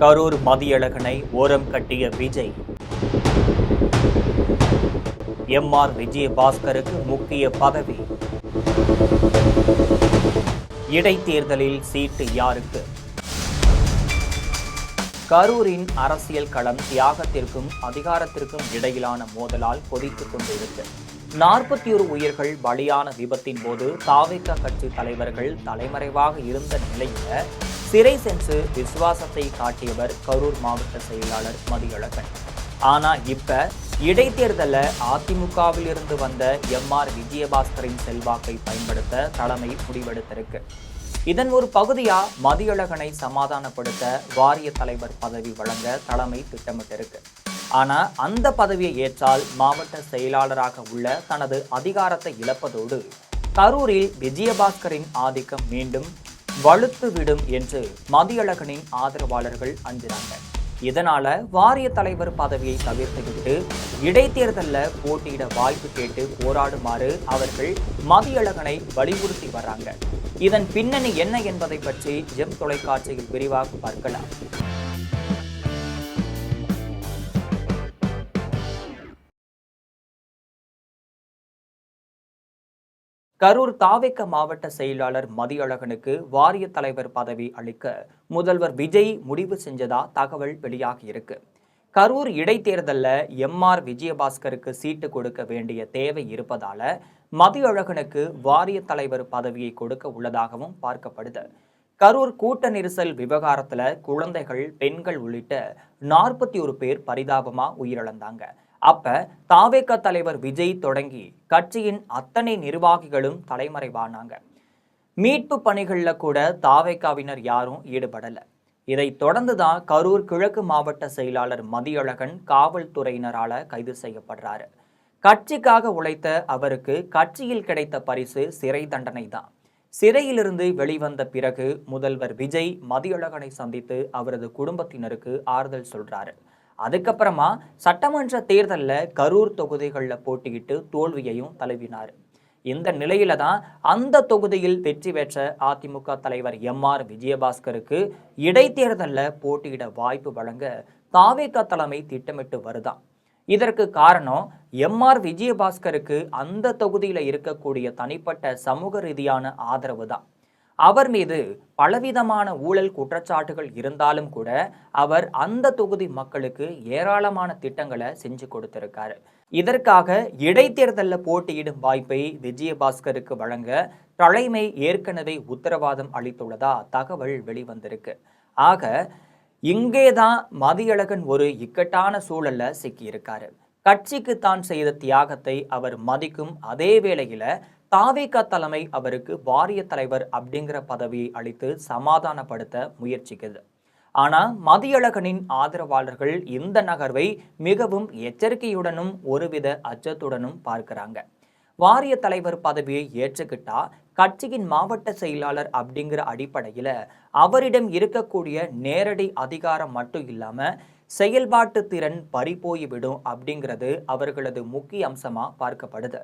கரூர் மதியழகனை ஓரம் கட்டிய விஜய். எம்.ஆர். விஜயபாஸ்கருக்கு முக்கிய பதவி. இடைத்தேர்தலில் சீட்டு யாருக்கு? கரூரின் அரசியல் களம் தியாகத்திற்கும் அதிகாரத்திற்கும் இடையிலான மோதலால் கொதித்துக் கொண்டிருக்கு. 41 உயிர்கள் பலியான விபத்தின் போது தாவேகா கட்சி தலைவர்கள் தலைமறைவாக இருந்த நிலையில சிறை சென்று விசுவாசத்தை காட்டியவர் கரூர் மாவட்ட செயலாளர் மதியழகன். ஆனா இப்ப இடைத்தேர்தல அதிமுகவில் இருந்து வந்த எம்.ஆர். விஜயபாஸ்கரின் செல்வாக்கை பயன்படுத்த தலைமை முடிவெடுத்திருக்கு. இதன் ஒரு பகுதியா மதியழகனை சமாதானப்படுத்த வாரிய தலைவர் பதவி வழங்க தலைமை திட்டமிட்டிருக்கு. ஆனா அந்த பதவியை ஏற்றால் மாவட்ட செயலாளராக உள்ள தனது அதிகாரத்தை இழப்பதோடு கரூரில் விஜயபாஸ்கரின் ஆதிக்கம் மீண்டும் வலுத்துவிடும் என்று மதியழகனின் ஆதரவாளர்கள் அஞ்சுறாங்க. இதனால வாரிய தலைவர் பதவியை தவிர்த்துவிட்டு இடைத்தேர்தலில் போட்டியிட வாய்ப்பு கேட்டு போராடுமாறு அவர்கள் மதியழகனை வலியுறுத்தி வர்றாங்க. இதன் பின்னணி என்ன என்பதை பற்றி ஜெம் தொலைக்காட்சியில் விரிவாக பார்க்கலாம். கரூர் தாவேகா மாவட்ட செயலாளர் மதியழகனுக்கு வாரிய தலைவர் பதவி அளிக்க முதல்வர் விஜய் முடிவு செஞ்சதா தகவல் வெளியாகி இருக்கு. கரூர் இடைத்தேர்தலில் எம்.ஆர். விஜயபாஸ்கருக்கு சீட்டு கொடுக்க வேண்டிய தேவை இருப்பதால மதியழகனுக்கு வாரிய தலைவர் பதவியை கொடுக்க உள்ளதாகவும் பார்க்கப்படுது. கரூர் கூட்ட நெரிசல் விவகாரத்துல குழந்தைகள், பெண்கள் உள்ளிட்ட 41 பேர் பரிதாபமா உயிரிழந்தாங்க. அப்ப தாவேகா தலைவர் விஜய் தொடங்கி கட்சியின் அத்தனை நிர்வாகிகளும் தலைமறைவானாங்க. மீட்பு பணிகள்ல கூட தாவேகாவினர் யாரும் ஈடுபடல. இதை தொடர்ந்துதான் கரூர் கிழக்கு மாவட்ட செயலாளர் மதியழகன் காவல்துறையினரால கைது செய்யப்படுறாரு. கட்சிக்காக உழைத்த அவருக்கு கட்சியில் கிடைத்த பரிசு சிறை தண்டனை தான். சிறையிலிருந்து வெளிவந்த பிறகு முதல்வர் விஜய் மதியழகனை சந்தித்து அவரது குடும்பத்தினருக்கு ஆறுதல் சொல்றாரு. அதுக்கப்புறமா சட்டமன்ற தேர்தலில் கரூர் தொகுதிகளில் போட்டியிட்டு தோல்வியையும் தழுவினார். இந்த நிலையில தான் அந்த தொகுதியில் வெற்றி பெற்ற அதிமுக தலைவர் எம்.ஆர். விஜயபாஸ்கருக்கு இடைத்தேர்தலில் போட்டியிட வாய்ப்பு வழங்க தாவேகா தலைமை திட்டமிட்டு வருதாம். இதற்கு காரணம் எம்.ஆர். விஜயபாஸ்கருக்கு அந்த தொகுதியில் இருக்கக்கூடிய தனிப்பட்ட சமூக ரீதியான ஆதரவு தான். அவர் மீது பலவிதமான ஊழல் குற்றச்சாட்டுகள் இருந்தாலும் கூட அவர் அந்த தொகுதி மக்களுக்கு ஏராளமான திட்டங்களை செஞ்சு கொடுத்திருக்காரு. இதற்காக இடைத்தேர்தலில் போட்டியிடும் வாய்ப்பை விஜயபாஸ்கருக்கு வழங்க தலைமை ஏற்கனவே உத்தரவாதம் அளித்துள்ளதா தகவல் வெளிவந்திருக்கு. ஆக இங்கேதான் மதியழகன் ஒரு இக்கட்டான சூழல்ல சிக்கியிருக்காரு. கட்சிக்கு தான் செய்த தியாகத்தை அவர் மதிக்கும் அதே வேளையில தாவேகா தலைமை அவருக்கு வாரிய தலைவர் அப்படிங்கிற பதவியை அளித்து சமாதானப்படுத்த முயற்சிக்குது. ஆனா மதியழகனின் ஆதரவாளர்கள் இந்த நகர்வை மிகவும் எச்சரிக்கையுடனும் ஒருவித அச்சத்துடனும் பார்க்கிறாங்க. வாரிய தலைவர் பதவியை ஏற்றுக்கிட்டா கட்சியின் மாவட்ட செயலாளர் அப்படிங்கிற அடிப்படையில அவரிடம் இருக்கக்கூடிய நேரடி அதிகாரம் மட்டும் இல்லாம செயல்பாட்டு திறன் பறிபோய்விடும் அப்படிங்கிறது அவர்களது முக்கிய அம்சமா பார்க்கப்படுது.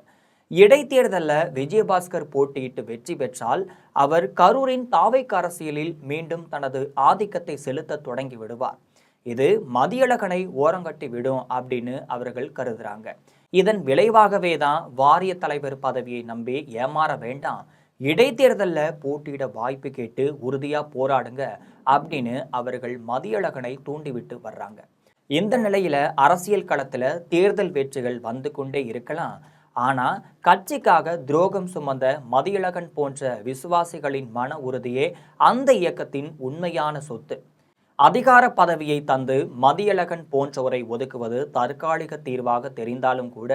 இடைத்தேர்தலில் விஜயபாஸ்கர் போட்டியிட்டு வெற்றி பெற்றால் அவர் கரூரின் தாவேகா அரசியலில் மீண்டும் தனது ஆதிக்கத்தை செலுத்த தொடங்கி விடுவார். இது மதியழகனை ஓரங்கட்டி விடும் அப்படின்னு அவர்கள் கருதுறாங்க. இதன் விளைவாகவே தான் வாரிய தலைவர் பதவியை நம்பி ஏமாற வேண்டாம், இடைத்தேர்தலில் போட்டியிட வாய்ப்பு கேட்டு உறுதியா போராடுங்க அப்படின்னு அவர்கள் மதியழகனை தூண்டிவிட்டு வர்றாங்க. இந்த நிலையில அரசியல் களத்துல தேர்தல் வெற்றிகள் வந்து கொண்டே இருக்கலாம். ஆனா கட்சிக்காக துரோகம் சுமந்த மதியழகன் போன்ற விசுவாசிகளின் மன உறுதியே அந்த இயக்கத்தின் உண்மையான சொத்து. அதிகார பதவியை தந்து மதியழகன் போன்றவரை ஒதுக்குவது தற்காலிக தீர்வாக தெரிந்தாலும் கூட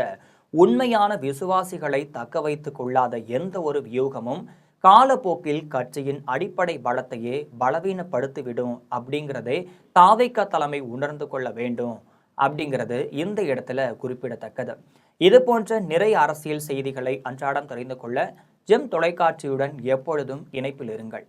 உண்மையான விசுவாசிகளை தக்க வைத்துக் கொள்ளாத எந்த ஒரு வியூகமும் காலப்போக்கில் கட்சியின் அடிப்படை பலத்தையே பலவீனப்படுத்திவிடும் அப்படிங்கிறதே தாவேகா தலைமை உணர்ந்து கொள்ள வேண்டும் அப்படிங்கிறது இந்த இடத்துல குறிப்பிடத்தக்கது. இது போன்ற நிறைய அரசியல் செய்திகளை அன்றாடம் தெரிந்து கொள்ள ஜெம் தொலைக்காட்சியுடன் எப்பொழுதும் இணைப்பில் இருங்கள்.